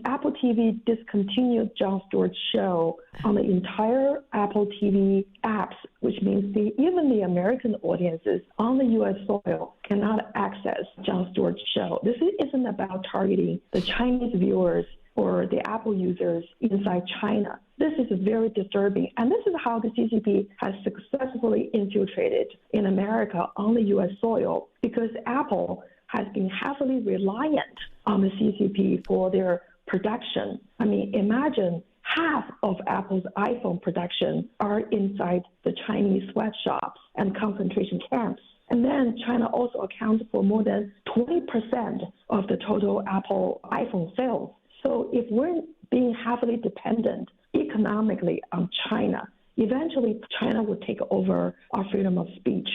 Apple TV discontinued Jon Stewart's show on the entire Apple TV apps, which means even the American audiences on the U.S. soil cannot access Jon Stewart's show. This isn't about targeting the Chinese viewers or the Apple users inside China. This is very disturbing, and this is how the CCP has successfully infiltrated in America on the U.S. soil, because Apple has been heavily reliant on the CCP for their production. I mean, imagine half of Apple's iPhone production are inside the Chinese sweatshops and concentration camps. And then China also accounts for more than 20% of the total Apple iPhone sales. So if we're being heavily dependent economically on China, eventually China will take over our freedom of speech.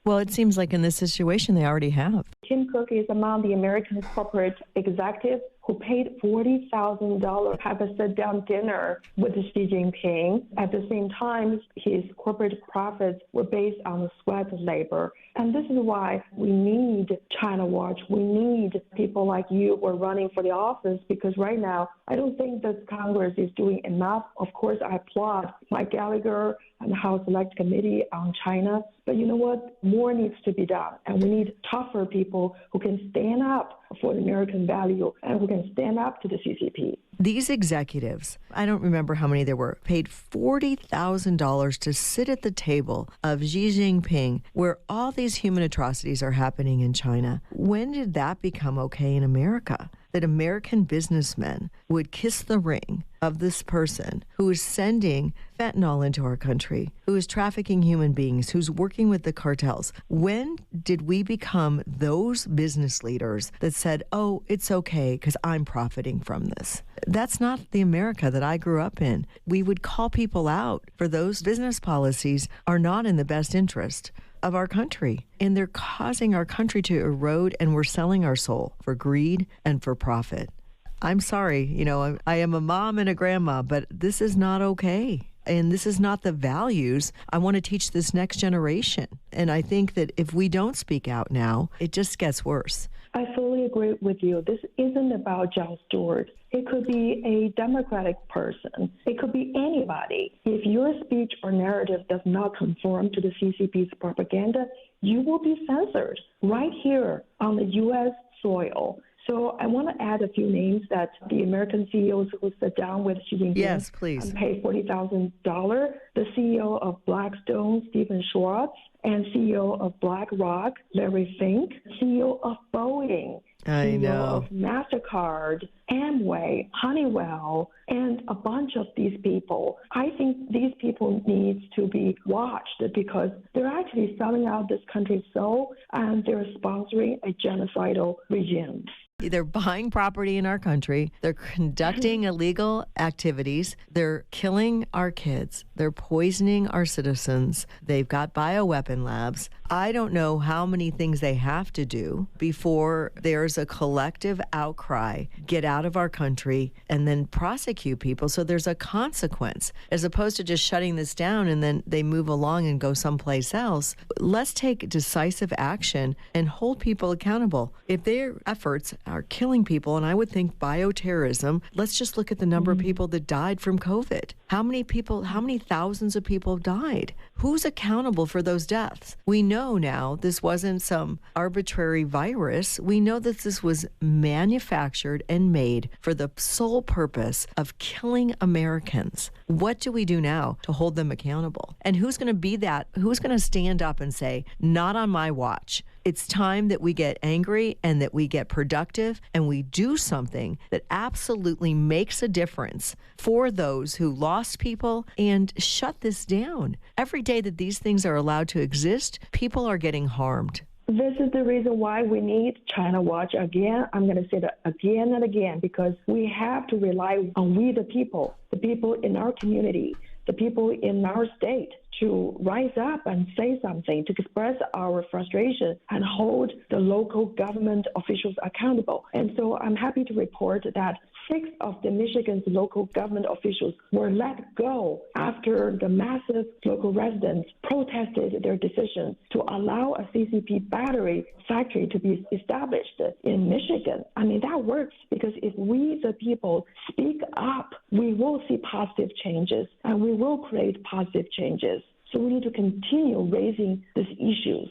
Well, it seems like in this situation they already have. Tim Cook is among the American corporate executives who paid $40,000 to have a sit-down dinner with Xi Jinping. At the same time, his corporate profits were based on the sweat of labor. And this is why we need China Watch. We need people like you who are running for the office, because right now, I don't think that Congress is doing enough. Of course, I applaud Mike Gallagher and the House Select Committee on China. But you know what? More needs to be done. And we need tougher people who can stand up for the American value and who can stand up to the CCP. These executives, I don't remember how many there were, paid $40,000 to sit at the table of Xi Jinping, where all these human atrocities are happening in China. When did that become okay in America? That American businessmen would kiss the ring of this person who is sending fentanyl into our country, who is trafficking human beings, who's working with the cartels. When did we become those business leaders that said, oh, it's okay because I'm profiting from this? That's not the America that I grew up in. We would call people out for those business policies are not in the best interest of our country, and they're causing our country to erode, and we're selling our soul for greed and for profit. I'm sorry, I am a mom and a grandma, but this is not okay. And this is not the values I want to teach this next generation. And I think that if we don't speak out now, it just gets worse. I fully agree with you. This isn't about Jon Stewart. It could be a Democratic person. It could be anybody. If your speech or narrative does not conform to the CCP's propaganda, you will be censored right here on the U.S. soil. So I want to add a few names that the American CEOs who sit down with Xi Jinping yes, please. And pay $40,000. The CEO of Blackstone, Stephen Schwartz, and CEO of BlackRock, Larry Fink, CEO of Boeing, CEO of MasterCard, Amway, Honeywell, and a bunch of these people. I think these people need to be watched because they're actually selling out this country's soul, and they're sponsoring a genocidal regime. They're buying property in our country. They're conducting illegal activities. They're killing our kids. They're poisoning our citizens. They've got bioweapon labs. I don't know how many things they have to do before there's a collective outcry, get out of our country, and then prosecute people so there's a consequence, as opposed to just shutting this down and then they move along and go someplace else. Let's take decisive action and hold people accountable. If their efforts are killing people, and I would think bioterrorism, let's just look at the number of people that died from COVID. How many thousands of people died? Who's accountable for those deaths? We know now this wasn't some arbitrary virus. We know that this was manufactured and made for the sole purpose of killing Americans. What do we do now to hold them accountable? And who's going to be that? Who's going to stand up and say, not on my watch? It's time that we get angry and that we get productive and we do something that absolutely makes a difference for those who lost people and shut this down. Every day that these things are allowed to exist, people are getting harmed. This is the reason why we need China Watch again. I'm going to say that again and again, because we have to rely on we the people in our community, the people in our state, to rise up and say something, to express our frustration and hold the local government officials accountable. And so I'm happy to report that 6 of the Michigan's local government officials were let go after the massive local residents protested their decision to allow a CCP battery factory to be established in Michigan. I mean, that works because if we, the people, speak up, we will see positive changes and we will create positive changes. So we need to continue raising these issues.